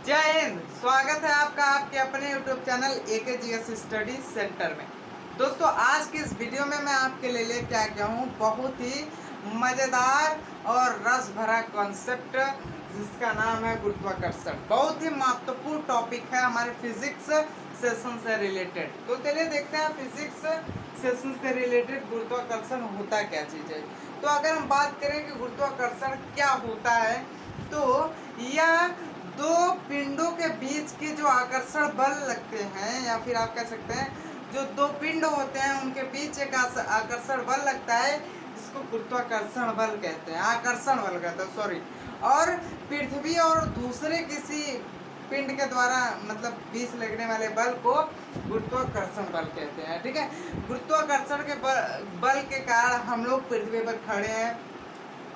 जय हिंद। स्वागत है आपका आपके अपने YouTube channel AKGS study centre में। दोस्तों, आज की इस वीडियो में मैं आपके लिए लेके आ गया हूँ बहुत ही मज़ेदार और रस भरा कॉन्सेप्ट जिसका नाम है गुरुत्वाकर्षण। बहुत ही महत्वपूर्ण टॉपिक है हमारे फिजिक्स सेशन से रिलेटेड। तो चलिए देखते हैं फिजिक्स सेशन से रिलेटेड गुरुत्वाकर्षण होता क्या चीज़ है। तो अगर हम बात करें कि गुरुत्वाकर्षण क्या होता है, तो यह दो पिंडों के बीच के जो आकर्षण बल लगते हैं, या फिर आप कह सकते हैं जो दो पिंड होते हैं उनके बीच एक आकर्षण बल लगता है जिसको गुरुत्वाकर्षण बल कहते हैं, आकर्षण बल कहते हैं, सॉरी। और पृथ्वी और दूसरे किसी पिंड के द्वारा मतलब बीच लगने वाले बल को गुरुत्वाकर्षण बल कहते हैं। ठीक है, गुरुत्वाकर्षण के बल के कारण हम लोग पृथ्वी पर खड़े हैं,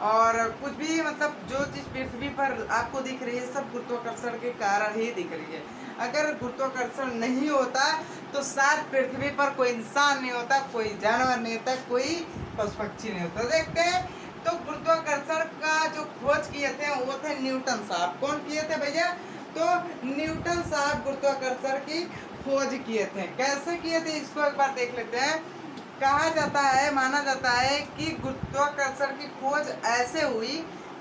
और कुछ भी मतलब जो चीज़ पृथ्वी पर आपको दिख रही है सब गुरुत्वाकर्षण के कारण ही दिख रही है। अगर गुरुत्वाकर्षण नहीं होता तो शायद पृथ्वी पर कोई इंसान नहीं होता, कोई जानवर नहीं होता, कोई पशु पक्षी नहीं होता। देखते हैं तो गुरुत्वाकर्षण का जो खोज किए थे वो थे न्यूटन साहब। कौन किए थे भैया? तो न्यूटन साहब गुरुत्वाकर्षण की खोज किए थे। कैसे किए थे इसको एक बार देख लेते हैं। कहा जाता है, माना जाता है कि गुरुत्वाकर्षण की खोज ऐसे हुई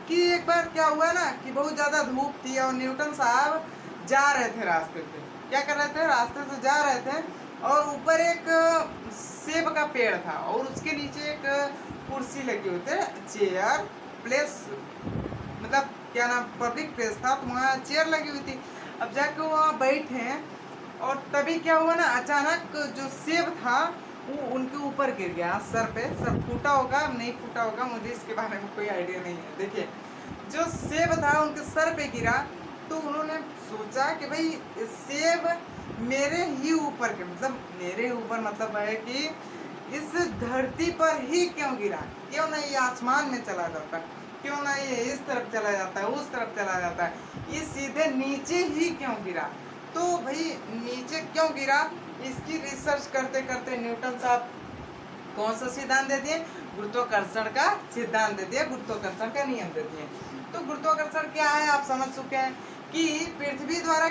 कि एक बार क्या हुआ ना कि बहुत ज़्यादा धूप थी और न्यूटन साहब जा रहे थे रास्ते से। क्या कर रहे थे? रास्ते से जा रहे थे और ऊपर एक सेब का पेड़ था और उसके नीचे एक कुर्सी लगी हुई थी, चेयर प्लेस, मतलब क्या नाम, पब्लिक प्लेस था, तो वहाँ चेयर लगी हुई थी। अब जाके वहाँ बैठे हैं और तभी क्या हुआ ना, अचानक जो सेब था वो उनके ऊपर गिर गया, सर पे। सर फूटा होगा, नहीं फूटा होगा, मुझे इसके बारे में कोई आइडिया नहीं है। देखिए, जो सेब था उनके सर पे गिरा तो उन्होंने सोचा कि भाई सेब मेरे ही ऊपर के, मतलब मेरे ऊपर मतलब है कि इस धरती पर ही क्यों गिरा, क्यों ना ये आसमान में चला जाता, क्यों ना ये इस तरफ चला जाता है, उस तरफ चला जाता है, ये सीधे नीचे ही क्यों गिरा। तो भाई नीचे क्यों गिरा, इसकी रिसर्च करते करते न्यूटन साहब कौन सा सिद्धांत दे दिए? गुरुत्वाकर्षण का सिद्धांत दे दिया, गुरुत्वाकर्षण का नियम दे दिए। तो गुरुत्वाकर्षण क्या है आप समझ चुके हैं कि पृथ्वी द्वारा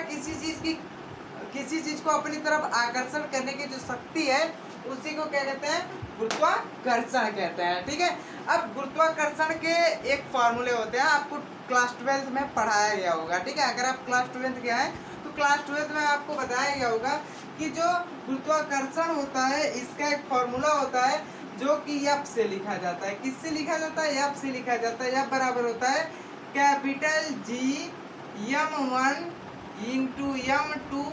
किसी चीज को अपनी तरफ आकर्षण करने की जो शक्ति है उसी को क्या कहते हैं? गुरुत्वाकर्षण कहते हैं। ठीक है, अब गुरुत्वाकर्षण के एक फॉर्मूले होते हैं, आपको क्लास 12 में पढ़ाया गया होगा। ठीक है, अगर आप क्लास 12 के हैं तो क्लास 12 में आपको बताया गया होगा कि जो गुरुत्वाकर्षण होता है इसका एक फॉर्मूला होता है जो कि एफ से लिखा जाता है। किससे लिखा जाता है? एफ से लिखा जाता है। एफ बराबर होता है capital G m1 into m2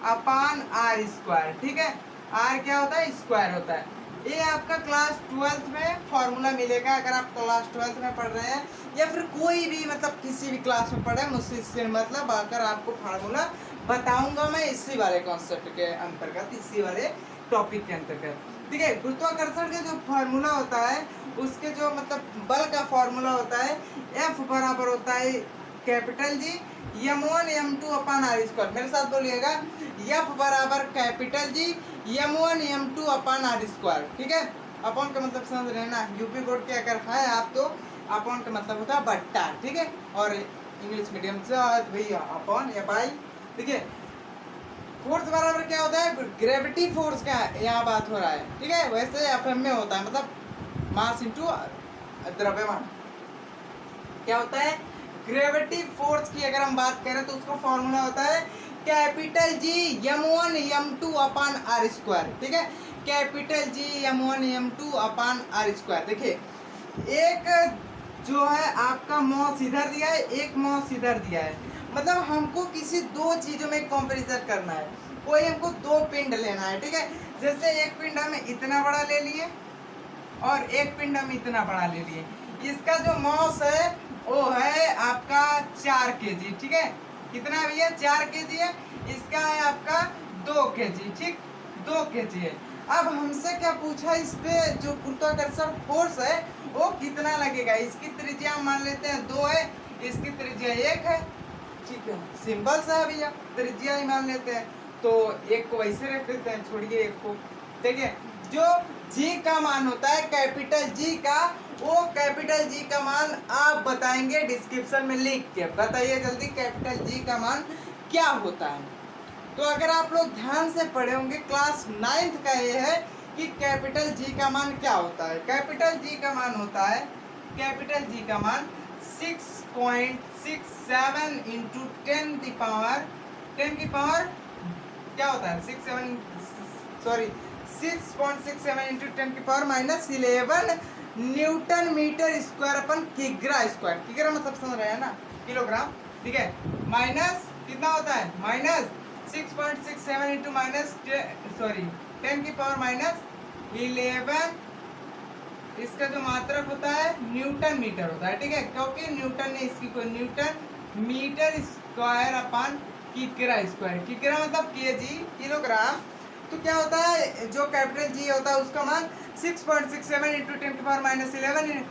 upon r square. ठीक है, आर क्या होता है? स्क्वायर होता है। ये आपका क्लास 12 में फॉर्मूला मिलेगा अगर आप क्लास 12 में पढ़ रहे हैं, या फिर कोई भी मतलब किसी भी क्लास में पढ़े, मुझसे इससे मतलब आकर आपको फार्मूला बताऊंगा मैं इसी वाले कॉन्सेप्ट के अंतर्गत, इसी वाले टॉपिक के अंतर्गत। ठीक है, गुरुत्वाकर्षण का जो फार्मूला होता है उसके जो मतलब बल का फार्मूला होता है, एफ बराबर होता है capital G m1 m2 upon r square. मेरे साथ बोलिएगा, एफ बराबर capital G m1 m2 upon r square. ठीक है, अपॉन का मतलब समझ रहे हैं ना, यूपी बोर्ड के अगर है आप तो अपॉन का मतलब होता है बट्टा। ठीक है, और इंग्लिश मीडियम से भैया अपॉन या बाई। ठीक है, फोर्स बराबर क्या होता है? ग्रेविटी फोर्स का यहाँ बात हो रहा है। ठीक है, वैसे एफएम में होता है, मतलब मास इंटू द्रव्यमान। क्या होता है? ग्रेविटी फोर्स की अगर हम बात करें तो उसका फॉर्मूला होता है capital G m1 m2 upon r square. ठीक है, capital G m1 m2 upon r square. देखिए, एक जो है आपका मॉस इधर दिया है, एक मॉस इधर दिया है, मतलब हमको किसी दो चीजों में कंपैरिजन करना है। कोई हमको दो पिंड लेना है। ठीक है, जैसे एक पिंड हमें इतना बड़ा ले लिए और एक पिंड हम इतना बड़ा ले लिए, इसका जो मॉस है वो है आपका 4 kg। ठीक है, कितना है भैया? 4 kg है। इसका है आपका 2 kg। ठीक, 2 kg है। अब हमसे क्या पूछा, इस पे जो गुरुत्वाकर्षण फोर्स है वो कितना लगेगा। इसकी त्रिज्या मान लेते हैं 2 है, इसकी त्रिज्या 1 है। ठीक है, सिंपल सा है भैया, त्रिज्या ही मान लेते हैं, तो एक को वैसे रख देते हैं, छोड़िए एक को। ठीक है, जो जी का मान होता है कैपिटल जी का, वो कैपिटल जी का मान आप बताएंगे डिस्क्रिप्शन में लिख के। बताइए जल्दी, कैपिटल जी का मान क्या होता है। तो अगर आप लोग ध्यान से पढ़े होंगे, क्लास 9th का ये है कि कैपिटल जी का मान क्या होता है। कैपिटल जी का मान होता है, कैपिटल जी का मान 6.67 इंटू 10 की पावर क्या होता है 6.67 इंटू 10 की power -11 newton metre square upon kg square. किग्रा मतलब समझ रहे हैं ना, किलोग्राम, ठीक है। माइनस कितना होता है, माइनस 6.67 इंटू -10 की पावर -11, इसका जो मात्रक होता है न्यूटन मीटर होता है, ठीक है, क्योंकि न्यूटन ने इसकी कोई Newton metre square upon kg square. किग्रा मतलब केजी, किलोग्राम। तो क्या होता है, जो कैपिटल जी होता है उसका मान 6.67 इंटू 10 की पावर -11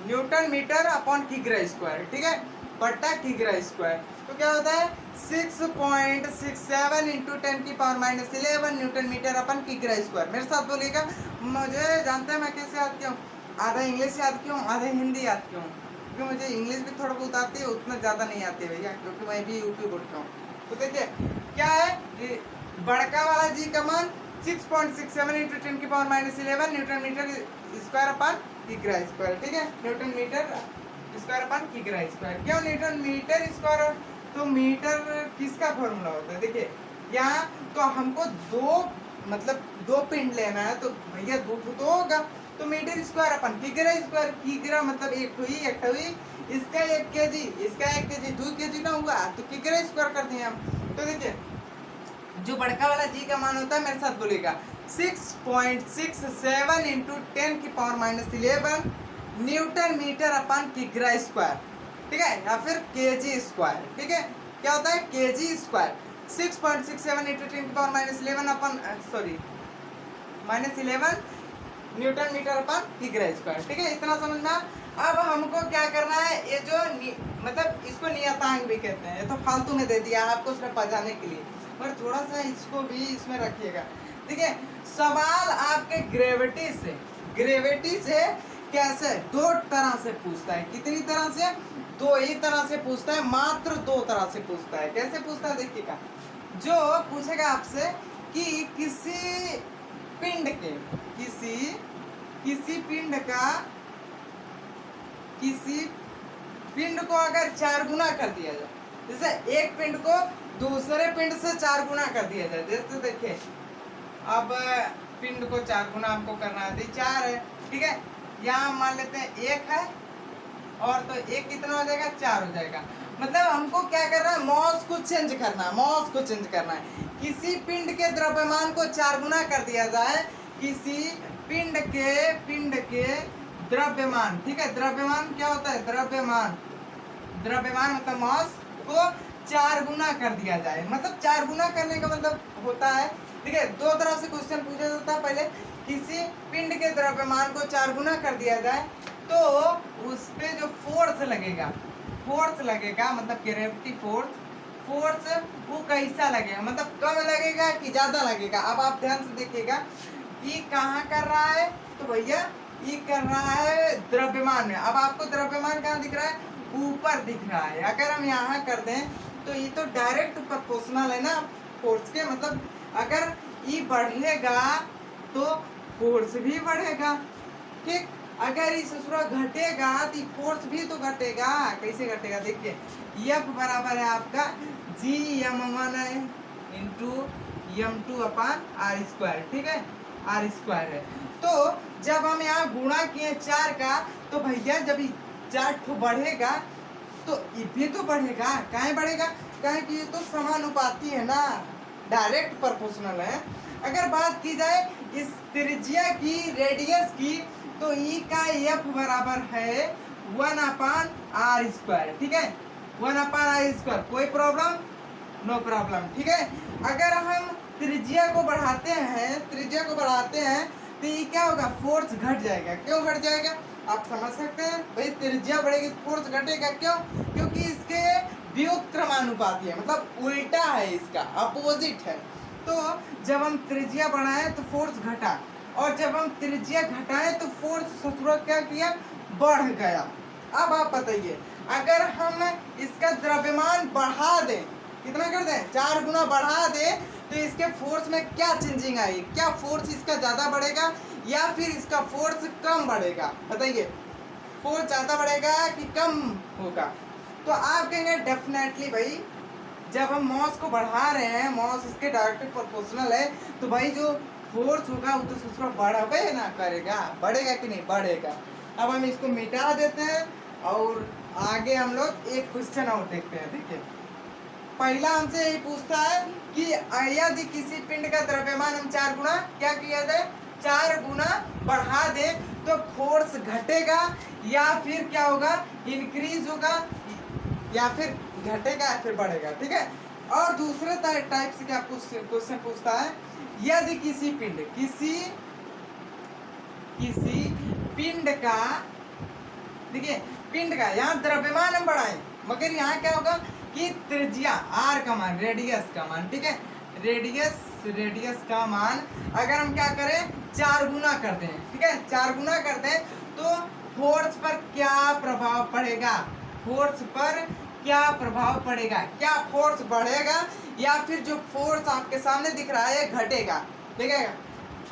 न्यूटन मीटर अपॉन किग्रा स्क्वायर, ठीक है, बट्टा किग्रा स्क्वायर। तो क्या होता है 6.67 इंटू 10 की पावर -11 न्यूटन मीटर अपन किग्रा स्क्वायर। मेरे साथ बोलिएगा, मुझे जानते हैं मैं कैसे याद किया हूँ, आधा इंग्लिश याद क्यों, आधा हिंदी याद क्यों, क्योंकि मुझे इंग्लिश भी थोड़ा बहुत आती है, उतना ज़्यादा नहीं आती है भैया, क्योंकि मैं भी यूपी बोल रहा हूँ। तो देखिए क्या है, बड़का वाला जी का मान 6.67 इंटू 10 की power -11 newton metre square upon kg square, ठीक है, Newton metre square upon kg square. क्यों न्यूटन मीटर स्क्वायर, तो मीटर किसका फॉर्मूला होता है, देखिए यहाँ तो हमको दो पिंड लेना है, तो भैया दो तो होगा, तो metre square upon kg square. किग्रा मतलब एक हुई, इसका 1 केजी, इसका 1 केजी, 2 केजी ना होगा, तो किग्रा स्क्वायर कर दिए हम। तो देखिए जो बड़का वाला जी का मान होता है, मेरे साथ बोलेगा 6.67 इंटू 10 की पावर -11 न्यूटन मीटर अपन किग्रा स्क्वायर, ठीक है, या फिर केजी स्क्वायर, ठीक है। क्या होता है केजी स्क्वायर, 6.67 इंटू 10 की पावर -11 अपन -11 न्यूटन मीटर अपन किग्रा स्क्वायर, ठीक है, इतना समझना। अब हमको क्या करना है, ये जो मतलब इसको नियतांक भी कहते हैं, ये तो फालतू में दे दिया आपको सिर्फ बजाने के लिए, पर थोड़ा सा इसको भी इसमें रखिएगा, ठीक है। सवाल आपके ग्रेविटी से कैसे, दो तरह से पूछता है। कितनी तरह से, दो ही तरह से पूछता है, मात्र दो तरह से पूछता है। कैसे पूछता है देखिएगा, जो पूछेगा आपसे कि किसी पिंड को अगर 4 गुना कर दिया जाए, जैसे एक पिंड को दूसरे पिंड से 4 गुना कर दिया जाए, जैसे देखिए अब पिंड को 4 गुना हमको करना है, 4 है, ठीक है, यहाँ मान लेते हैं 1 है, और तो 1 कितना हो जाएगा, 4 हो जाएगा। मतलब हमको क्या करना है, मॉस को चेंज करना है, किसी पिंड के द्रव्यमान को 4 गुना कर दिया जाए, किसी पिंड के द्रव्यमान, ठीक है, द्रव्यमान क्या होता है, द्रव्यमान मतलब मॉस को 4 गुना कर दिया जाए। मतलब 4 गुना करने का मतलब होता है, ठीक है, दो तरह से क्वेश्चन पूछा जाता है। पहले किसी पिंड के द्रव्यमान को 4 गुना कर दिया जाए, तो उस पे जो फोर्स लगेगा मतलब ग्रेविटी फोर्स वो कैसा लगेगा, मतलब कम लगेगा कि ज्यादा लगेगा। अब आप ध्यान से देखिएगा, ये कहाँ कर रहा है, तो भैया ये कर रहा है द्रव्यमान में। अब आपको द्रव्यमान कहाँ दिख रहा है, ऊपर दिख रहा है। अगर हम यहाँ कर दें तो ये तो डायरेक्ट प्रोपोर्शनल है ना फोर्स के, मतलब अगर ये बढ़ेगा तो फोर्स भी बढ़ेगा, ठीक। अगर ये ससुरा घटेगा तो फोर्स भी तो घटेगा। कैसे घटेगा, देखिए F बराबर है आपका G(m1) इंटू m2 अपान r², ठीक है, r² है। तो जब हम यहाँ गुणा किए 4 का, तो भैया जब 4 ठो बढ़ेगा तो ये भी तो बढ़ेगा। काहे बढ़ेगा, काहे कि ये तो समानुपाती है ना, डायरेक्ट प्रोपोर्शनल है। अगर बात की जाए इस त्रिज्या की, रेडियस की, तो ई का F बराबर है 1/r², ठीक है, 1/r²। कोई प्रॉब्लम, नो प्रॉब्लम, ठीक है। अगर हम त्रिज्या को बढ़ाते हैं तो ये क्या होगा, फोर्स घट जाएगा। क्यों घट जाएगा, आप समझ सकते हैं भाई, त्रिज्या बढ़ेगी फोर्स घटेगा। क्यों, क्योंकि इसके व्युत्क्रमानुपाती है, मतलब उल्टा है, इसका अपोजिट है। तो जब हम त्रिज्या बढ़ाएं तो फोर्स घटा, और जब हम त्रिज्या घटाएं तो फोर्स ससुरा क्या किया, बढ़ गया। अब आप बताइए, अगर हम इसका द्रव्यमान बढ़ा दें कितना कर दें, 4 गुना बढ़ा दे तो इसके फोर्स में क्या चेंजिंग आएगी, क्या फोर्स इसका ज़्यादा बढ़ेगा या फिर इसका फोर्स कम बढ़ेगा, बताइए। फोर्स ज़्यादा बढ़ेगा कि कम होगा? तो आप कहेंगे डेफिनेटली भाई जब हम मॉस को बढ़ा रहे हैं, मॉस इसके डायरेक्टली प्रोपोर्शनल है, तो भाई जो फोर्स होगा वो तो दूसरा बढ़े ना करेगा, बढ़ेगा कि नहीं, बढ़ेगा। अब हम इसको मिटा देते हैं और आगे हम लोग एक क्वेश्चन और देखते हैं। देखिए पहला हमसे यही पूछता है कि यदि किसी पिंड का द्रव्यमान हम 4 गुना क्या किया जाए, 4 गुना बढ़ा दे तो फोर्स घटेगा या फिर क्या होगा, इंक्रीज होगा, या फिर घटेगा या फिर बढ़ेगा, ठीक है। और दूसरे टाइप से क्या क्वेश्चन पूछता है, यदि किसी पिंड का, देखिए पिंड का यहाँ द्रव्यमान हम बढ़ाएं, मगर यहाँ क्या होगा कि त्रिज्या आर का मान, रेडियस का मान, ठीक है, रेडियस का मान अगर हम क्या करें 4 गुना करते हैं, ठीक है, 4 गुना करते हैं तो फोर्स पर क्या प्रभाव पड़ेगा, फोर्स पर क्या प्रभाव पड़ेगा, क्या फोर्स बढ़ेगा या फिर जो फोर्स आपके सामने दिख रहा है घटेगा, दिखेगा।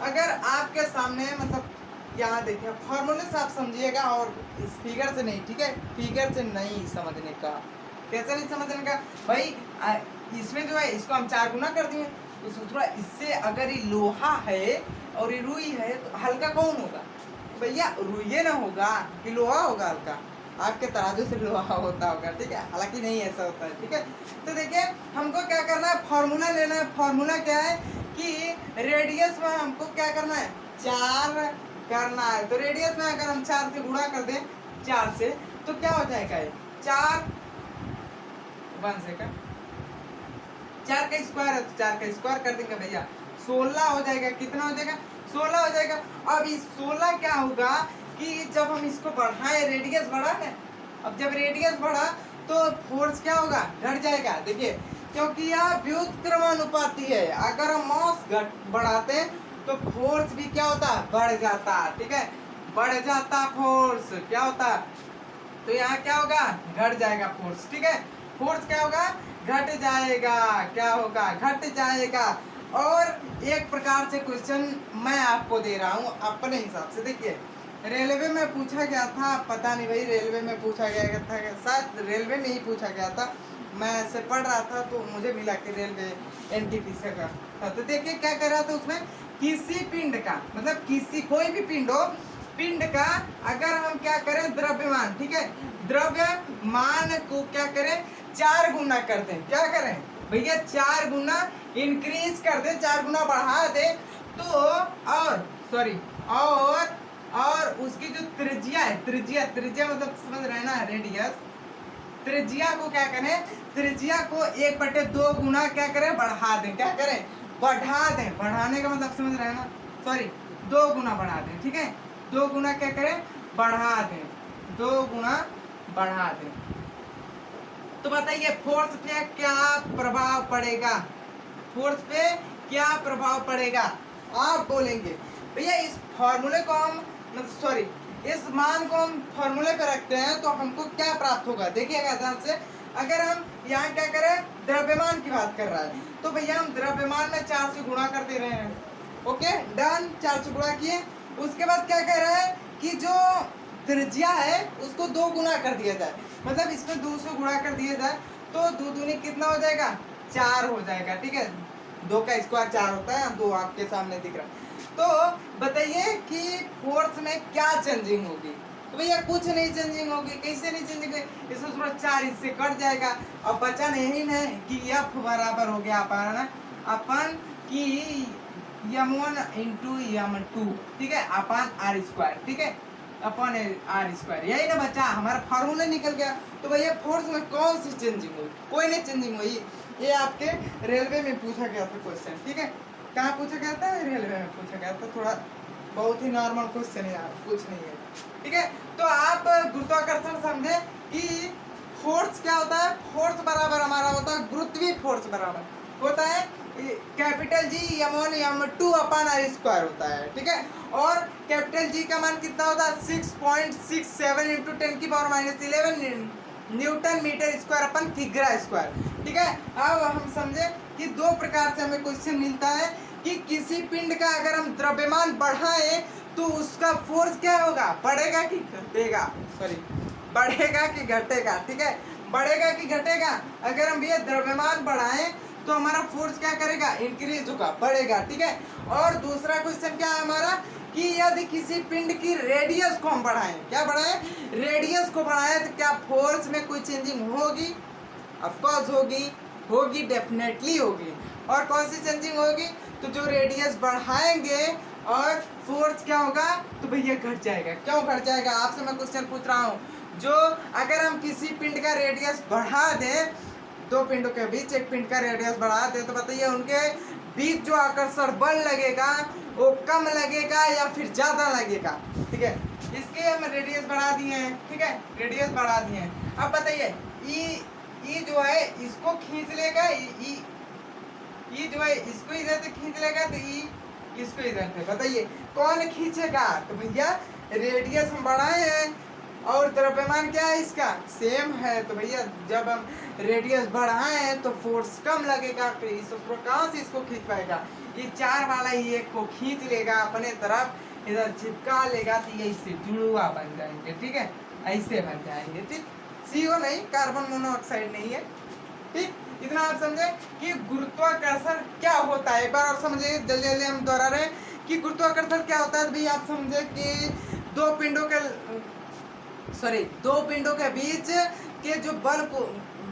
अगर आपके सामने मतलब यहाँ देखिए फॉर्मूले से आप समझिएगा और इस फिगर से नहीं, ठीक है, फिगर से नहीं समझने का। कैसे नहीं समझने का भाई, इसमें जो है इसको हम 4 गुना कर दिए तो सूत्रा इससे, अगर ये लोहा है और ये रुई है तो हल्का कौन होगा भैया, रुई ना होगा कि लोहा होगा हल्का, आपके तराजू से लोहा होता होगा, ठीक है, हालांकि नहीं ऐसा होता है, ठीक है। तो देखिए हमको क्या करना है, फॉर्मूला लेना है। फॉर्मूला क्या है कि रेडियस में हमको क्या करना है, 4 करना है। तो रेडियस में अगर हम 4 से गुणा कर दें, 4 से, तो क्या हो जाएगा ये 4 1 सेकंड, 4 का स्क्वायर है तो 4 का स्क्वायर कर देंगे भैया, 16 हो जाएगा। कितना हो जाएगा, 16 हो जाएगा। अब इस 16 क्या होगा कि जब हम इसको बढ़ाएं, रेडियस बढ़ा है, अब जब रेडियस बढ़ा तो फोर्स क्या होगा, घट जाएगा। देखिए क्योंकि यह व्युत्क्रमानुपाती है, अगर हम मास बढ़ाते हैं तो फोर्स भी क्या होता है, बढ़ जाता, ठीक है, बढ़ जाता फोर्स, क्या होता, तो यहाँ क्या होगा, घट जाएगा फोर्स, ठीक है, फोर्स क्या होगा, घट जाएगा, क्या होगा, घट जाएगा। और एक प्रकार से क्वेश्चन मैं आपको दे रहा हूँ अपने हिसाब से। देखिए रेलवे में पूछा गया था, पता नहीं भाई रेलवे में पूछा गया था, शायद रेलवे में ही पूछा गया था, मैं ऐसे पढ़ रहा था तो मुझे मिला कि रेलवे NTPC का था। तो देखिए क्या कर रहा था उसमें, किसी पिंड का मतलब किसी कोई भी पिंड हो, पिंड का अगर हम क्या करें द्रव्यमान, ठीक है, द्रव्यमान को क्या करें 4 गुना कर दें, क्या करें भैया 4 गुना इंक्रीज कर दे, 4 गुना बढ़ा दे तो, और सॉरी और उसकी जो त्रिज्या है, त्रिज्या मतलब समझ रहे हैं ना, रेडियस, त्रिज्या को क्या करें, त्रिज्या को 1/2 गुना क्या करें, बढ़ा दें, क्या करें, बढ़ा दें, बढ़ाने का मतलब समझ रहे हैं ना, सॉरी 2 गुना बढ़ा दें, ठीक है, 2 गुना क्या करें, बढ़ा दें, 2 गुना बढ़ा दें। तो बताइए फोर्स पे क्या प्रभाव पड़ेगा, फोर्स पे क्या प्रभाव पड़ेगा, आप बोलेंगे भैया इस फॉर्मूले को हम मतलब सॉरी इस मान को हम फॉर्मूले पे रखते हैं तो हमको क्या प्राप्त होगा। देखिएगा ध्यान से, अगर हम यहाँ क्या करें, द्रव्यमान की बात कर रहा है तो भैया हम द्रव्यमान में 4 से गुणा कर दे रहे हैं, ओके डन, 4 से गुणा किए। उसके बाद क्या कह रहा है कि जो त्रिज्या है उसको 2 गुना कर दिया जाए, मतलब इसमें 2 से गुणा कर दिया जाए तो 2 दूनी कितना हो जाएगा, 4 हो जाएगा, ठीक है, 2 का स्क्वायर 4 होता है, 2 आपके सामने दिख रहा है। तो बताइए कि फोर्स में क्या चेंजिंग होगी, तो भैया कुछ नहीं चेंजिंग होगी। कैसे नहीं चेंजिंग होगी, इसमें थोड़ा 4 इससे कट जाएगा और बचा नहीं है कि F बराबर हो गया अपन की m1 इंटू m2, ठीक है, अपन r², ठीक है, अपन r², यही ना बचा, हमारा फार्मूला निकल गया। तो भैया फोर्स में कौन सी चेंजिंग हुई, कोई नहीं चेंजिंग हुई। ये आपके रेलवे में पूछा गया था क्वेश्चन, ठीक है, कहाँ पूछा गया था, रेलवे में पूछा गया था, थोड़ा बहुत ही नॉर्मल क्वेश्चन है यार, कुछ नहीं है, ठीक है। तो आप गुरुत्वाकर्षण समझे कि फोर्स क्या होता है, फोर्स बराबर हमारा होता है गुरुत्वीय फोर्स बराबर होता है कैपिटल G m1 m2 अपन r² होता है, ठीक है, और कैपिटल G का मान कितना होता है 6.67 × 10⁻11 Newton metre square upon kg square. ठीक है, अब हम समझे कि दो प्रकार से हमें क्वेश्चन मिलता है कि किसी पिंड का अगर हम द्रव्यमान बढ़ाएं तो उसका फोर्स क्या होगा, बढ़ेगा कि घटेगा, सॉरी बढ़ेगा कि घटेगा। ठीक है, बढ़ेगा कि घटेगा। अगर हम ये द्रव्यमान बढ़ाएं तो हमारा फोर्स क्या करेगा, इंक्रीज होगा, बढ़ेगा। ठीक है, और दूसरा क्वेश्चन क्या है हमारा कि यदि किसी पिंड की रेडियस को हम बढ़ाएं, क्या बढ़ाएं, रेडियस को बढ़ाएं तो क्या फोर्स में कोई चेंजिंग होगी, ऑफ कोर्स होगी, होगी, डेफिनेटली होगी। और कौन सी चेंजिंग होगी, तो जो रेडियस बढ़ाएंगे और फोर्स क्या होगा, तो भैया घट जाएगा। क्यों घट जाएगा, आपसे मैं क्वेश्चन पूछ रहा हूँ। जो अगर हम किसी पिंड का रेडियस बढ़ा दें, दो पिंडों के बीच एक पिंड का रेडियस बढ़ा दें, तो बताइए उनके बीच जो आकर्षण बल लगेगा वो कम लगेगा या फिर ज्यादा लगेगा। ठीक है, इसके हम रेडियस बढ़ा दिए हैं। ठीक है, रेडियस बढ़ा दिए हैं। अब बताइए ई जो है इसको खींच लेगा, ई जो है इसको इधर से खींच लेगा, तो ई इसको इधर से, बताइए कौन खींचेगा, तो भैया रेडियस हम बढ़ाए हैं और द्रव्यमान क्या है इसका, सेम है। तो भैया जब हम रेडियस बढ़ाए तो फोर्स कम लगेगा, तो इस कहाँ से इसको खींच पाएगा, ये चार वाला ही एक को खींच लेगा अपने तरफ, इधर चिपका लेगा, तो ये इससे जुड़वा बन जाएंगे। ठीक है, ऐसे बन जाएंगे। ठीक, CO नहीं, कार्बन मोनोऑक्साइड नहीं है। ठीक, इतना आप समझे कि गुरुत्वाकर्षण क्या होता है। एक बार और समझिए, जल्दी जल्दी हम दोहरा रहे हैं कि गुरुत्वाकर्षण क्या होता है। भैया आप समझे कि दो पिंडों के बीच के जो बल को,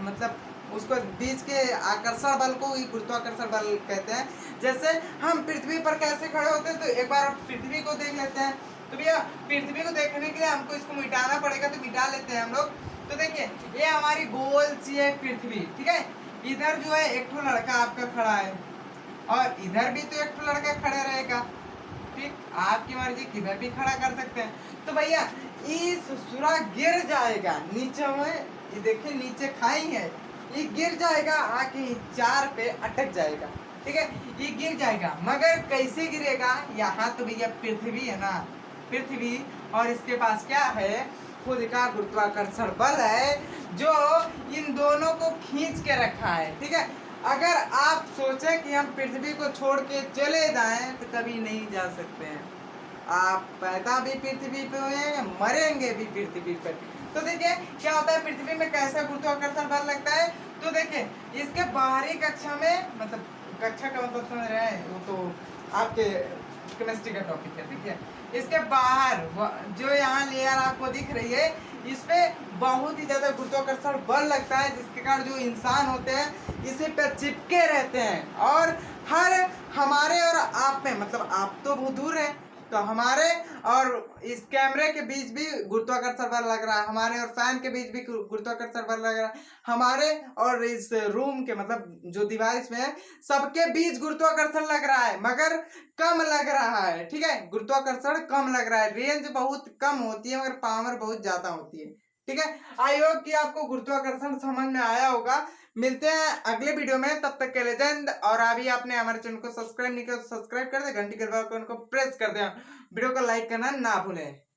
मतलब उसको बीच के आकर्षण बल को ही गुरुत्वाकर्षण बल कहते हैं। जैसे हम पृथ्वी पर कैसे खड़े होते हैं, तो एक बार पृथ्वी को देख लेते हैं। तो भैया पृथ्वी को देखने के लिए हमको इसको मिटाना पड़ेगा, तो मिटा लेते हैं हम लोग। तो देखिए ये हमारी गोल सी है पृथ्वी। ठीक है, इधर जो है एक ठो लड़का आपका खड़ा है और इधर भी तो एक ठो लड़का खड़े रहेगा। ठीक, आपकी मर्जी किधर भी खड़ा कर सकते हैं। तो भैया इस सुरा गिर जाएगा नीचे में, ये देखिए नीचे खाई है, ये गिर जाएगा आके चार पे अटक जाएगा। ठीक है, ये गिर जाएगा, मगर कैसे गिरेगा, यहाँ तो भैया पृथ्वी है ना, पृथ्वी और इसके पास क्या है, खुद का गुरुत्वाकर्षण बल है जो इन दोनों को खींच के रखा है। ठीक है, अगर आप सोचें कि हम पृथ्वी को छोड़ के चले जाएं तो कभी नहीं जा सकते हैं। आप पैदा भी पृथ्वी पे हुए हैं, मरेंगे भी पृथ्वी पर। तो देखिए क्या होता है पृथ्वी में, कैसा गुरुत्वाकर्षण बल लगता है। तो देखिए इसके बाहरी कक्षा में, मतलब कक्षा का मतलब समझ रहे हैं, वो तो आपके केमिस्ट्री का टॉपिक है। ठीक है, इसके बाहर जो यहाँ लेयर आपको दिख रही है, इस पे बहुत ही ज्यादा गुरुत्वाकर्षण बल लगता है, जिसके कारण जो इंसान होते हैं इसी पे चिपके रहते हैं। और हर हमारे और आप में, मतलब आप तो बहुत दूर है, तो हमारे और इस कैमरे के बीच भी गुरुत्वाकर्षण बल लग रहा है, हमारे और फैन के बीच भी गुरुत्वाकर्षण बल लग रहा है, हमारे और इस रूम के, मतलब जो दीवार इसमें है, सबके बीच गुरुत्वाकर्षण लग रहा है, मगर कम लग रहा है। ठीक है, गुरुत्वाकर्षण कम लग रहा है, रेंज बहुत कम होती है मगर पावर बहुत ज्यादा होती है। ठीक है, आई होप कि आपको गुरुत्वाकर्षण समझ में आया होगा। मिलते हैं अगले वीडियो में, तब तक के लिए जय हिंद। और अभी आपने हमारे चैनल को सब्सक्राइब नहीं किया तो सब्सक्राइब कर दे, घंटी के बटन को प्रेस कर दे, वीडियो को लाइक करना ना भूलें।